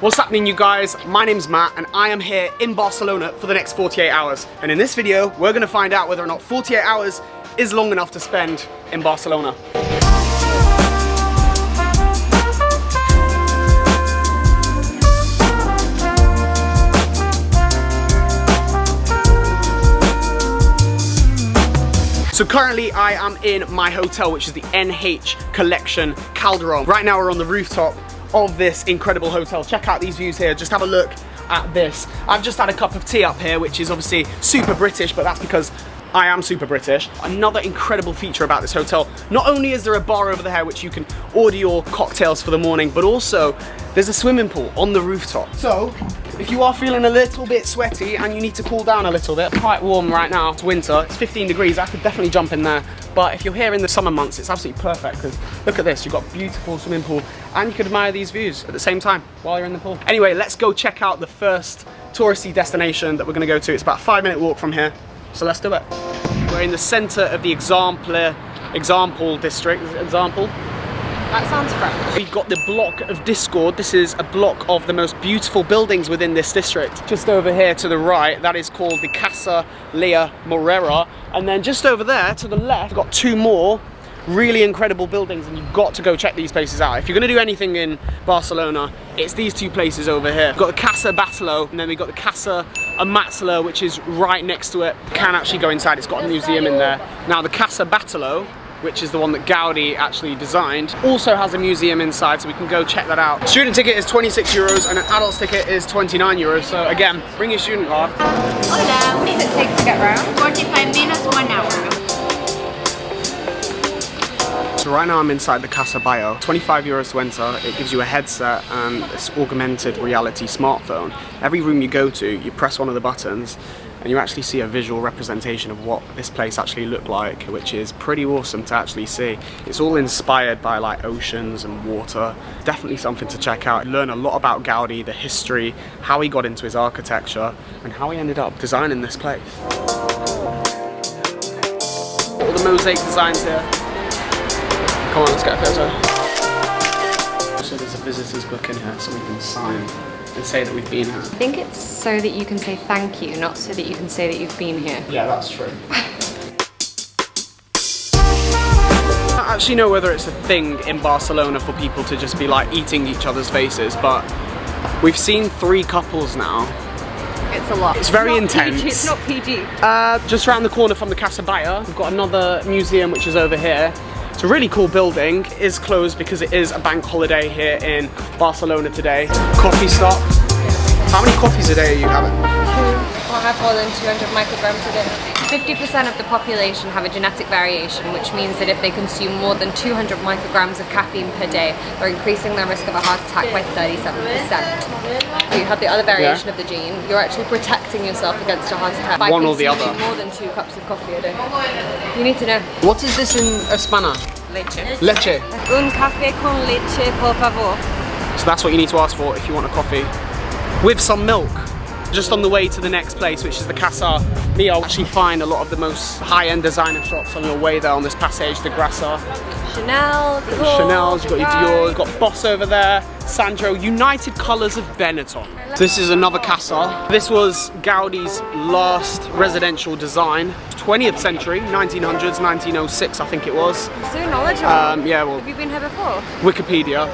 What's happening, you guys? My name's Matt and I am here in Barcelona for the next 48 hours. And in this video, we're gonna find out whether or not 48 hours is long enough to spend in Barcelona. So currently I am in my hotel, which is the NH Collection Calderon. Right now we're on the rooftop of this incredible hotel. Check out these views here, just have a look at this. I've just had a cup of tea up here, which is obviously super British, but that's because I am super British. Another incredible feature about this hotel, not only is there a bar over there which you can order your cocktails for the morning, but also there's a swimming pool on the rooftop. So if you are feeling a little bit sweaty and you need to cool down a little bit, quite warm right now, it's winter, it's 15 degrees, I could definitely jump in there. But if you're here in the summer months, it's absolutely perfect because look at this, you've got a beautiful swimming pool and you can admire these views at the same time while you're in the pool. Anyway, let's go check out the first touristy destination that we're gonna go to. It's about a 5-minute walk from here, so let's do it. We're in the center of the Eixample district. Eixample? That sounds French. We've got the block of Discord. This is a block of the most beautiful buildings within this district. Just over here to the right, that is called the Casa Milà. And then just over there to the left, we've got two more really incredible buildings, and you've got to go check these places out. If you're gonna do anything in Barcelona, it's these two places over here. We've got the Casa Batlló, and then we've got the Casa Milà, which is right next to it. You can actually go inside, it's got a museum in there. Now the Casa Batlló, which is the one that Gaudi actually designed, also has a museum inside, so we can go check that out. Student ticket is 26 euros and an adult's ticket is 29 euros. So again, bring your student card. Hola, what does it take to get around? 45 minutes, 1 hour. So right now I'm inside the Casa Batlló. 25 euros to enter. It gives you a headset and this augmented reality smartphone. Every room you go to, you press one of the buttons and you actually see a visual representation of what this place actually looked like, which is pretty awesome to actually see. It's all inspired by like oceans and water. Definitely something to check out. Learn a lot about Gaudi, the history, how he got into his architecture, and how he ended up designing this place. All the mosaic designs here. Come on, let's get a photo. So there's a visitor's book in here so we can sign and say that we've been here. I think it's so that you can say thank you, not so that you can say that you've been here. Yeah, that's true. I don't actually know whether it's a thing in Barcelona for people to just be like eating each other's faces, but we've seen 3 couples now. It's a lot. It's very intense. PG. It's not PG. Just around the corner from the Casa Batlló, we've got another museum which is over here. It's a really cool building. It is closed because it is a bank holiday here in Barcelona today. Coffee stop. How many coffees a day are you having? 2. I have more than 200 micrograms a day. 50% of the population have a genetic variation, which means that if they consume more than 200 micrograms of caffeine per day, they're increasing their risk of a heart attack by 37%. If you have the other variation of the gene, you're actually protecting yourself against a heart attack by one or the other. more than 2 cups of coffee a day. You need to know. What is this in España? Leche. Leche. Un café con leche, por favor. So that's what you need to ask for if you want a coffee. With some milk. Just on the way to the next place, which is the Casa Milà. You'll actually find a lot of the most high-end designer shops on your way there on this passage de Grassa. Chanel, Dior, Chanel's, you've got your Dior, you've got Boss over there, Sandro, United Colours of Benetton. This is another casa. This was Gaudi's last residential design. 20th century, 1900s, 1906 I think it was. So knowledgeable. Yeah, well, have you been here before? Wikipedia.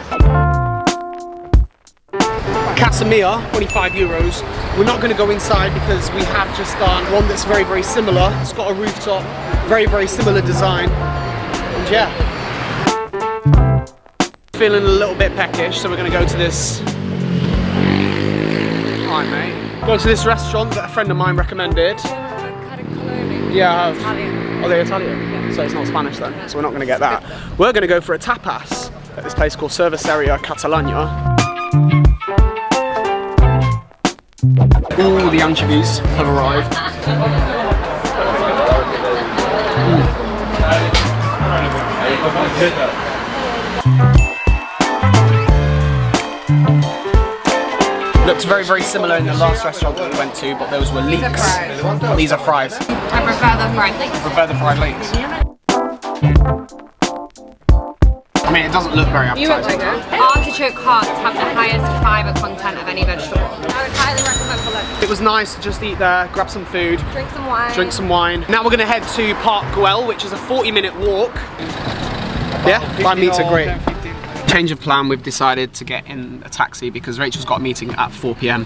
Casa Milà, 25 euros. We're not going to go inside because we have just done one that's very, very similar. It's got a rooftop, very, very similar design. And yeah. Feeling a little bit peckish, so we're going to go to this. Hi, mate. Go to this restaurant that a friend of mine recommended. Yeah, I have. Italian. Oh, they're Italian? Yeah. So it's not Spanish then, so we're not going to get that. We're going to go for a tapas at this place called Cervesería Catalana. All the anchovies have arrived. Looked very, very similar in the last restaurant that we went to, but those were leeks. These are fries. I prefer the fried leeks. I prefer the fried leeks. I'm mean, it doesn't look very You would appetizing. like it. Artichoke hearts have the highest fibre content of any vegetable. I would highly recommend for lunch. It was nice to just eat there, grab some food, Drink some wine. drink some wine. Now we're gonna head to Park Güell, which is a 40-minute walk. Yeah, my meets are great. Change of plan, we've decided to get in a taxi because Rachel's got a meeting at 4 p.m.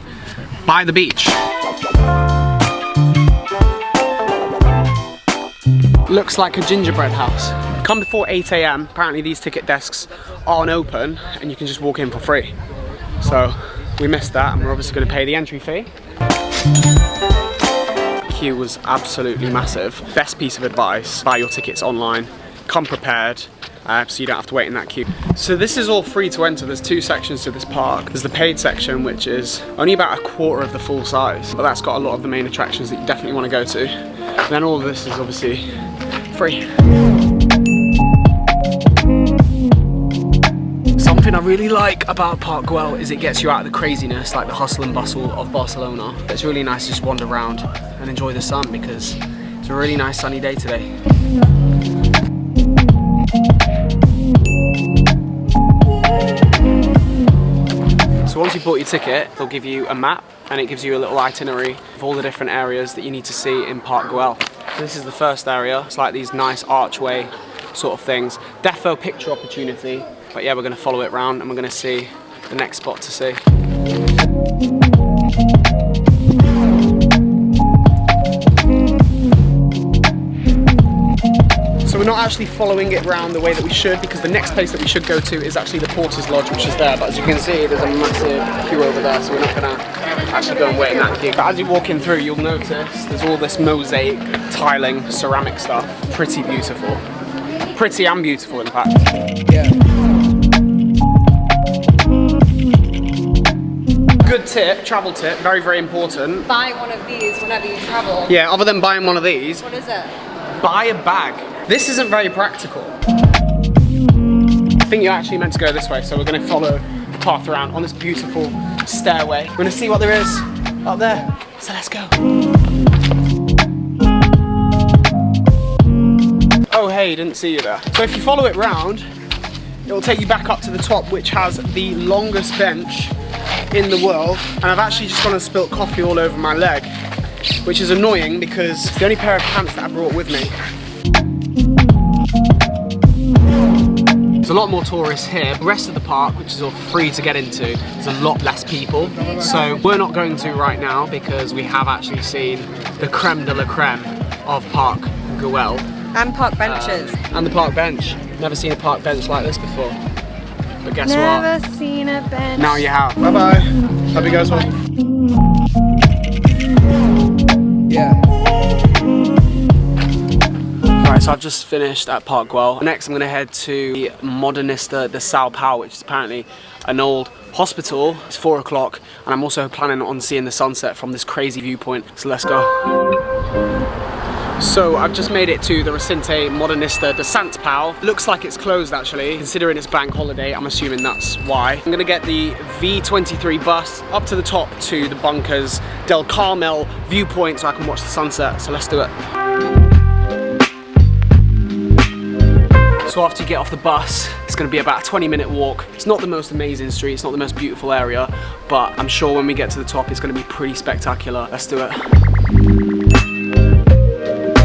by the beach. Looks like a gingerbread house. Come before 8 a.m. Apparently these ticket desks aren't open and you can just walk in for free. So we missed that and we're obviously going to pay the entry fee. The queue was absolutely massive. Best piece of advice, buy your tickets online, come prepared. So you don't have to wait in that queue. So this is all free to enter. There's two sections to this park. There's the paid section, which is only about a quarter of the full size, but that's got a lot of the main attractions that you definitely want to go to. And then all of this is obviously free. Something I really like about Park Güell is it gets you out of the craziness, like the hustle and bustle of Barcelona. It's really nice to just wander around and enjoy the sun because it's a really nice sunny day today. So once you've bought your ticket, they'll give you a map and it gives you a little itinerary of all the different areas that you need to see in Park Güell. So this is the first area. It's like these nice archway sort of things. Defo picture opportunity. But yeah, we're going to follow it round and we're going to see the next spot to see. So we're not actually following it around the way that we should because the next place that we should go to is actually the Porter's Lodge, which is there. But as you can see, there's a massive queue over there, so we're not going to actually go and wait in that queue. But as you walk in through, you'll notice there's all this mosaic, tiling, ceramic stuff. Pretty beautiful. Pretty and beautiful, in fact. Yeah. Good tip, travel tip, very, very important. Buy one of these whenever you travel. Yeah, other than buying one of these, What is it? buy a bag. This isn't very practical. I think you're actually meant to go this way, so we're going to follow the path around on this beautiful stairway. We're going to see what there is up there. So let's go. Oh hey, didn't see you there. So if you follow it round, it will take you back up to the top, which has the longest bench in the world. And I've actually just gone and spilt coffee all over my leg, which is annoying because it's the only pair of pants that I brought with me. There's a lot more tourists here. The rest of the park, which is all free to get into, there's a lot less people. So we're not going to right now because we have actually seen the creme de la creme of Park Güell. And park benches. And the park bench. Never seen a park bench like this before. But guess what? Never seen a bench. Now you have. Bye bye. Hope you guys well. Yeah. Right, so I've just finished at Park Güell. Next I'm going to head to the Modernista de Sant Pau, which is apparently an old hospital. It's 4 o'clock and I'm also planning on seeing the sunset from this crazy viewpoint. So let's go. So I've just made it to the Recinte Modernista de Sant Pau. Looks like it's closed actually, considering it's bank holiday. I'm assuming that's why. I'm gonna get the V23 bus up to the top to the Bunkers del Carmel viewpoint so I can watch the sunset. So let's do it. So after you get off the bus, it's going to be about a 20-minute walk. It's not the most amazing street, it's not the most beautiful area, but I'm sure when we get to the top, it's going to be pretty spectacular. Let's do it.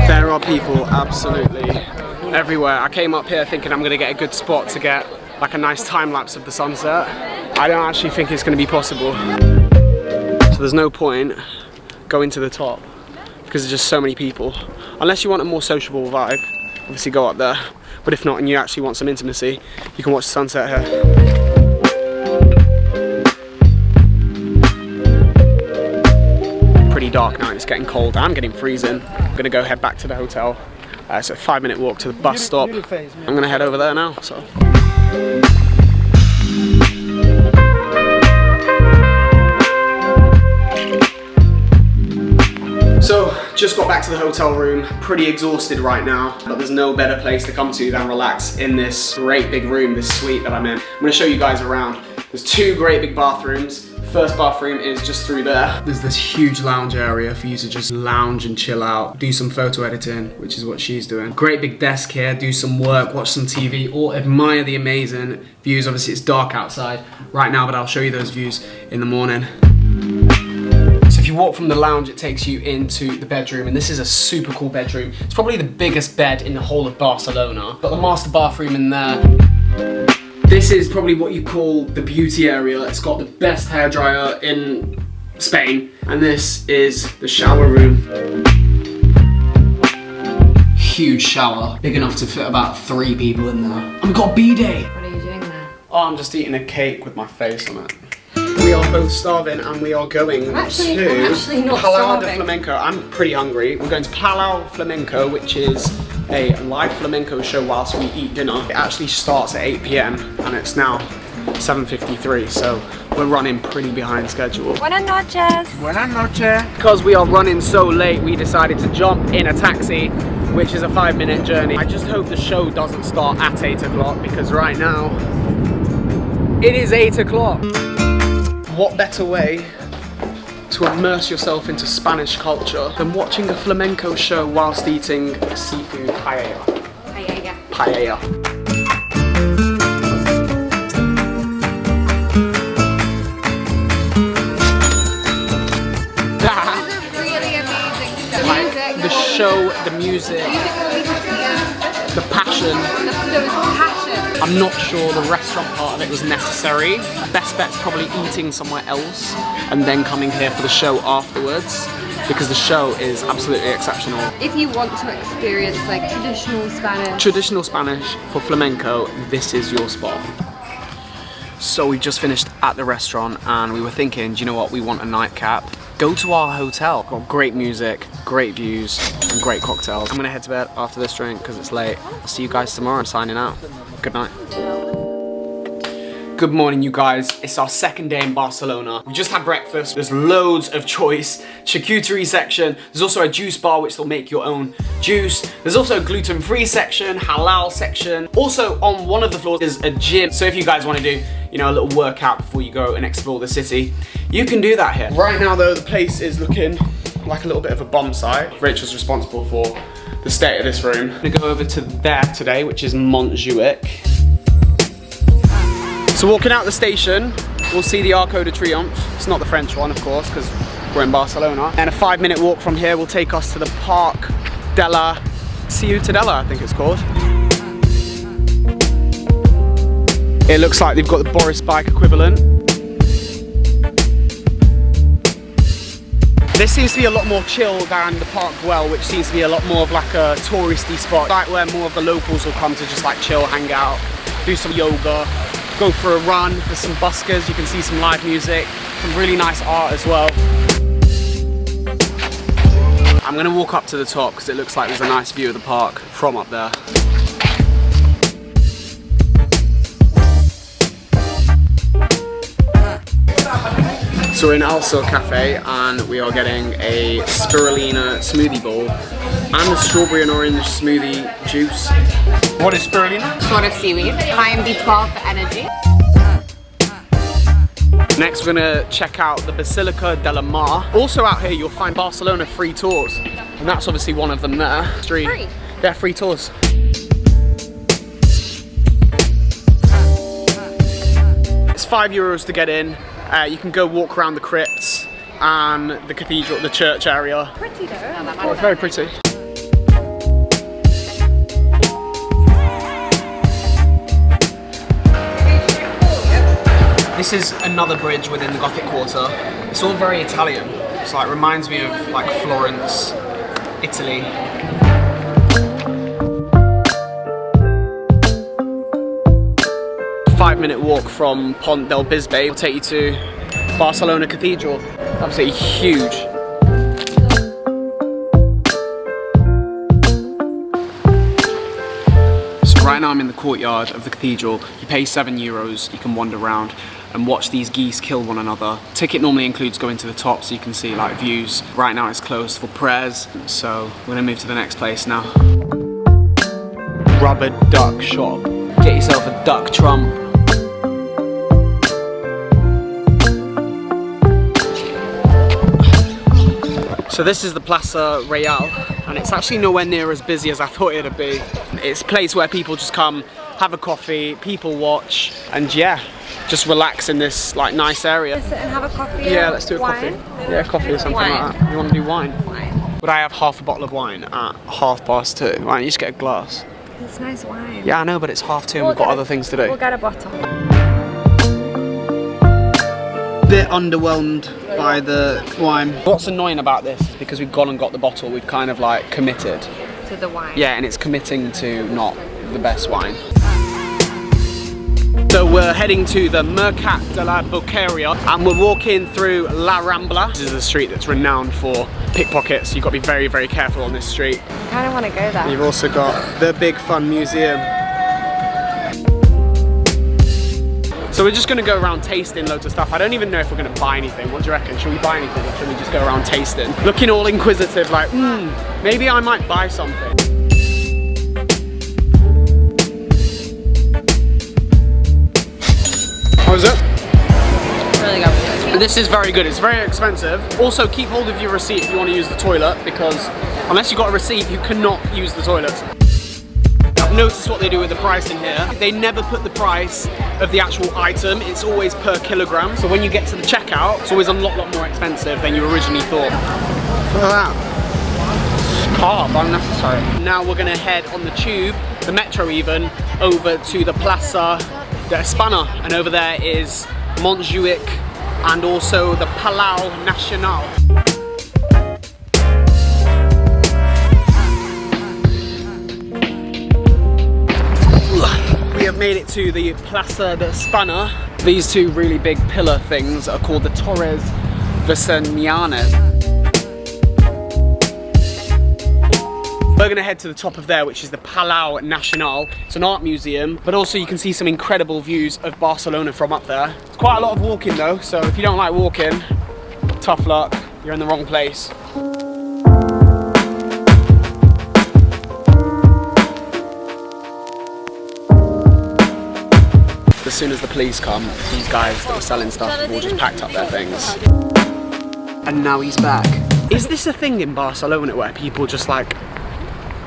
There are people absolutely everywhere. I came up here thinking I'm going to get a good spot to get like a nice time lapse of the sunset. I don't actually think it's going to be possible. So there's no point going to the top because there's just so many people. Unless you want a more sociable vibe, obviously go up there. But if not, and you actually want some intimacy, you can watch the sunset here. Pretty dark now, and it's getting cold. I'm getting freezing. I'm gonna go head back to the hotel. It's a 5-minute walk to the bus stop. I'm gonna head over there now. So, just got back to the hotel room, pretty exhausted right now, but there's no better place to come to than relax in this great big room, this suite that I'm in. I'm gonna show you guys around. There's 2 great big bathrooms, First bathroom is just through there. There's this huge lounge area for you to just lounge and chill out, do some photo editing, which is what she's doing. Great big desk here, do some work, watch some TV, or admire the amazing views. Obviously it's dark outside right now, but I'll show you those views in the morning. So if you walk from the lounge, it takes you into the bedroom, and this is a super cool bedroom. It's probably the biggest bed in the whole of Barcelona. Got the master bathroom in there. This is probably what you call the beauty area. It's got the best hairdryer in Spain. And this is the shower room. Huge shower, big enough to fit about 3 people in there. And we've got a bidet. What are you doing there? Oh, I'm just eating a cake with my face on it. We are both starving and we are going I'm actually not Palacio del starving. Flamenco. I'm pretty hungry. We're going to Palacio del Flamenco, which is a live flamenco show whilst we eat dinner. It actually starts at 8 PM and it's now 7:53, so we're running pretty behind schedule. Buenas noches. Buenas noches. Because we are running so late, we decided to jump in a taxi, which is a 5-minute journey. I just hope the show doesn't start at 8 o'clock because right now it is 8 o'clock. What better way to immerse yourself into Spanish culture than watching a flamenco show whilst eating seafood paella. Paella. Paella. Really amazing. The show, the music, the passion. There was passion. I'm not sure the restaurant part of it was necessary. Best bet's probably eating somewhere else and then coming here for the show afterwards, because the show is absolutely exceptional. If you want to experience like traditional Spanish For flamenco, this is your spot. So we just finished at the restaurant and we were thinking, do you know what, we want a nightcap. Go to our hotel. Got great music, great views, and great cocktails. I'm gonna head to bed after this drink because it's late. I'll see you guys tomorrow. I'm signing out. Good night. Good morning, you guys. It's our second day in Barcelona. We just had breakfast. There's loads of choice. Charcuterie section. There's also a juice bar which will make your own juice. There's also a gluten-free section, halal section. Also on one of the floors is a gym. So if you guys want to do, you know, a little workout before you go and explore the city, you can do that here. Right now though, the place is looking like a little bit of a bomb site. Rachel's responsible for the state of this room. I'm gonna go over to there today, which is Montjuïc. So walking out the station, we'll see the Arco de Triunfo. It's not the French one, of course, because we're in Barcelona. And a 5-minute walk from here will take us to the Park de la Ciutadella, I think it's called. It looks like they've got the Boris bike equivalent. This seems to be a lot more chill than the Park Güell, which seems to be a lot more of like a touristy spot, like where more of the locals will come to just like chill, hang out, do some yoga, go for a run. There's some buskers, you can see some live music, some really nice art as well. I'm gonna walk up to the top because it looks like there's a nice view of the park from up there. So we're in Alsur Cafe and we are getting a spirulina smoothie bowl and a strawberry and orange smoothie juice. What is spirulina? Sort of seaweed. High in B12 for energy. Next we're gonna check out the Basilica de la Mar. Also out here you'll find Barcelona free tours, and that's obviously one of them there. Free? They're free tours. It's €5 to get in. You can go walk around the crypts and the cathedral, the church area. Pretty though. Oh, it's very pretty. This is another bridge within the Gothic quarter. It's all very Italian. It's like reminds me of like Florence, Italy. A 5-minute walk from Pont del Bisbe will take you to Barcelona Cathedral. Absolutely huge. So right now I'm in the courtyard of the cathedral. You pay €7, you can wander around and watch these geese kill one another. Ticket normally includes going to the top so you can see like views. Right now it's closed for prayers, so we're gonna move to the next place now. Rubber duck shop. Get yourself a duck trump. So this is the Plaça Reial, and it's actually nowhere near as busy as I thought it'd be. It's a place where people just come, have a coffee, people watch, and yeah, just relax in this like nice area. Sit and have a coffee. Yeah, let's do a wine? coffee. Yeah, coffee or something Wine. like that. You want to do wine? Wine. Would I have half a bottle of wine at 2:30? Why don't you just get a glass? It's nice wine. Yeah, I know, but it's 2:30 and we've got other things to do. We'll get a bottle. Bit underwhelmed by the wine. What's annoying about this is because we've gone and got the bottle, we've kind of like committed. To the wine. Yeah, and it's committing to not the best wine. So we're heading to the Mercat de la Boqueria and we're walking through La Rambla. This is a street that's renowned for pickpockets. You've got to be very, very careful on this street. I kind of want to go there. You've also got the Big Fun Museum. So we're just going to go around tasting loads of stuff. I don't even know if we're going to buy anything. What do you reckon? Should we buy anything or should we just go around tasting? Looking all inquisitive like, maybe I might buy something. How is it? Really good. This is very good. It's very expensive. Also, keep hold of your receipt if you want to use the toilet because unless you've got a receipt, you cannot use the toilets. I've noticed what they do with the pricing here. They never put the price of the actual item. It's always per kilogram. So when you get to the checkout, it's always a lot more expensive than you originally thought. Look at that. Carb, unnecessary. Now we're gonna head on the tube, the metro even, over to the Plaça de España. And over there is Montjuïc and also the Palau Nacional. We have made it to the Plaça de España. These two really big pillar things are called the Torres Vesenianas. We're going to head to the top of there, which is the Palau Nacional. It's an art museum, but also you can see some incredible views of Barcelona from up there. It's quite a lot of walking though, so if you don't like walking, tough luck, you're in the wrong place. As soon as the police come, these guys that were selling stuff have all just packed up their things. And now he's back. Is this a thing in Barcelona where people just like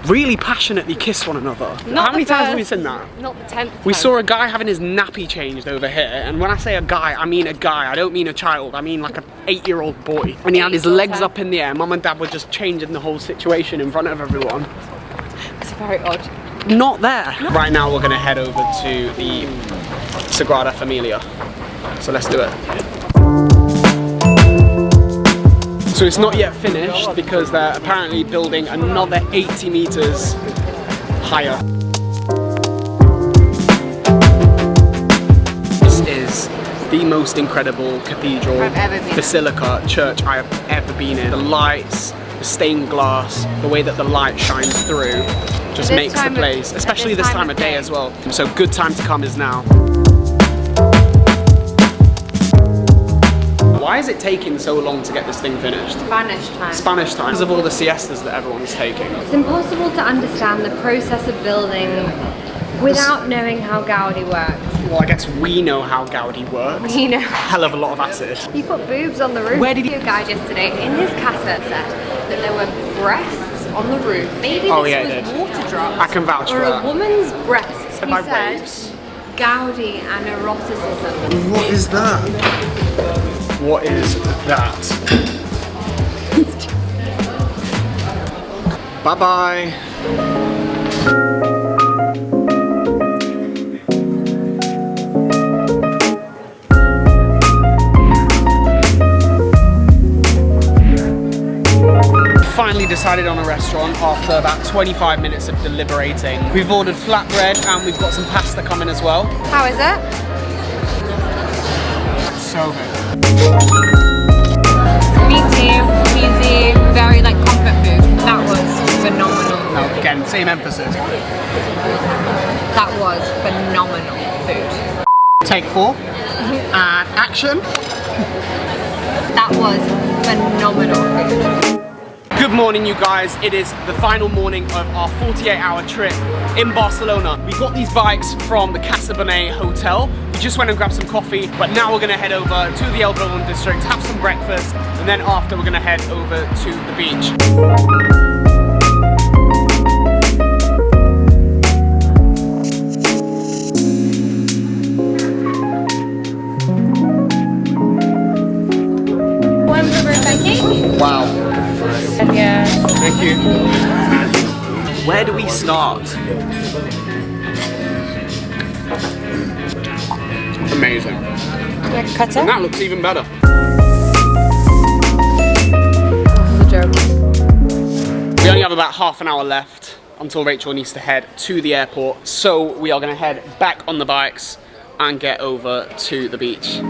really passionately kiss one another? How many times have we seen that? Not the 10th time. We saw a guy having his nappy changed over here, and when I say a guy, I mean a guy. I don't mean a child. I mean like an 8-year-old boy. And he had his legs up in the air. Mum and Dad were just changing the whole situation in front of everyone. It's very odd. Not there. Right now we're gonna head over to the Sagrada Família. So let's do it. So it's not yet finished because they're apparently building another 80 meters higher. This is the most incredible cathedral, basilica, church I have ever been in. The lights, the stained glass, the way that the light shines through just makes the place, especially this time of day as well. So good time to come is now. Why is it taking so long to get this thing finished? Spanish time. Spanish time. Because of all the siestas that everyone's taking. It's impossible to understand the process of building without knowing how Gaudi works. Well, I guess we know how Gaudi works. We know. Hell of a lot of acid. He put boobs on the roof. Where did he? A guide yesterday in his casa said that there were breasts on the roof. Maybe this was water drops. I can vouch for that. Or a woman's breasts. He By said waves. Gaudi and eroticism. What is that? What is that? Bye-bye. Finally decided on a restaurant after about 25 minutes of deliberating. We've ordered flatbread and we've got some pasta coming as well. How is it? So good. Meaty, easy, very like comfort food. That was phenomenal. No, again, same emphasis. That was phenomenal food. Take 4 and action. That was phenomenal food. Good morning, you guys. It is the final morning of our 48-hour trip in Barcelona. We got these bikes from the Casa Batlló hotel. We just went and grabbed some coffee, but now we're gonna head over to the Calderon district, have some breakfast, and then after we're gonna head over to the beach. Wow. Yes. Thank you. Where do we start? Amazing. Like cutter? And that looks even better. The joke. We only have about half an hour left until Rachel needs to head to the airport. So we are going to head back on the bikes and get over to the beach.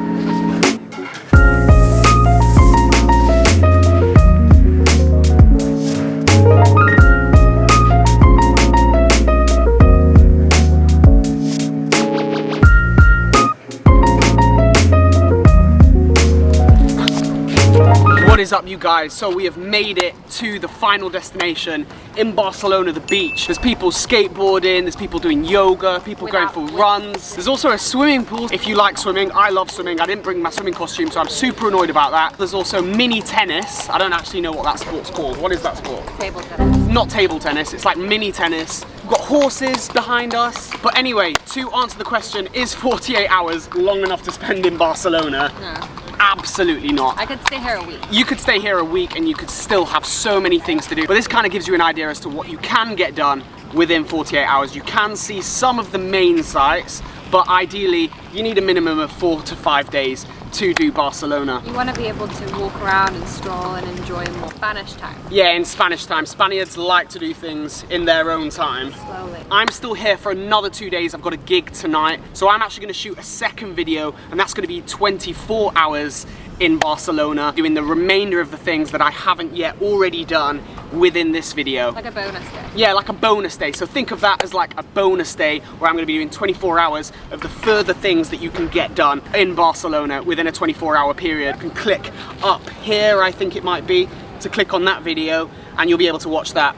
What is up, you guys? So we have made it to the final destination in Barcelona, the beach. There's people skateboarding, there's people doing yoga, people going for runs. There's also a swimming pool if you like swimming. I love swimming. I didn't bring my swimming costume, so I'm super annoyed about that. There's also mini tennis. I don't actually know what that sport's called. What is that sport? Table tennis. Not table tennis, it's like mini tennis. We've got horses behind us. But anyway, to answer the question, is 48 hours long enough to spend in Barcelona? No. Absolutely not. I could stay here a week. You could stay here a week and you could still have so many things to do. But this kind of gives you an idea as to what you can get done within 48 hours. You can see some of the main sites, but ideally you need a minimum of 4 to 5 days to do Barcelona. You want to be able to walk around and stroll and enjoy more Spanish time. Yeah, in Spanish time. Spaniards like to do things in their own time. Slowly. I'm still here for another 2 days. I've got a gig tonight. So I'm actually going to shoot a second video, and that's going to be 24 hours in Barcelona, doing the remainder of the things that I haven't yet already done within this video. Like a bonus day. Yeah, like a bonus day. So think of that as like a bonus day where I'm going to be doing 24 hours of the further things that you can get done in Barcelona within a 24-hour period. You can click up here, I think it might be, to click on that video, and you'll be able to watch that.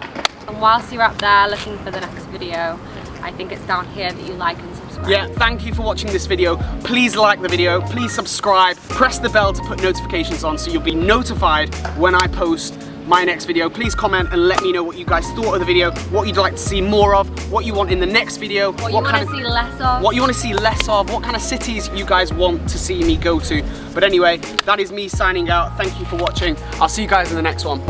And whilst you're up there looking for the next video, I think it's down here that you like and subscribe. Yeah, thank you for watching this video. Please like the video, please subscribe, press the bell to put notifications on so you'll be notified when I post my next video. Please comment and let me know what you guys thought of the video, what you'd like to see more of, what you want in the next video, what you want to see less of. What you want to see less of, what kind of cities you guys want to see me go to. But anyway, that is me signing out. Thank you for watching. I'll see you guys in the next one.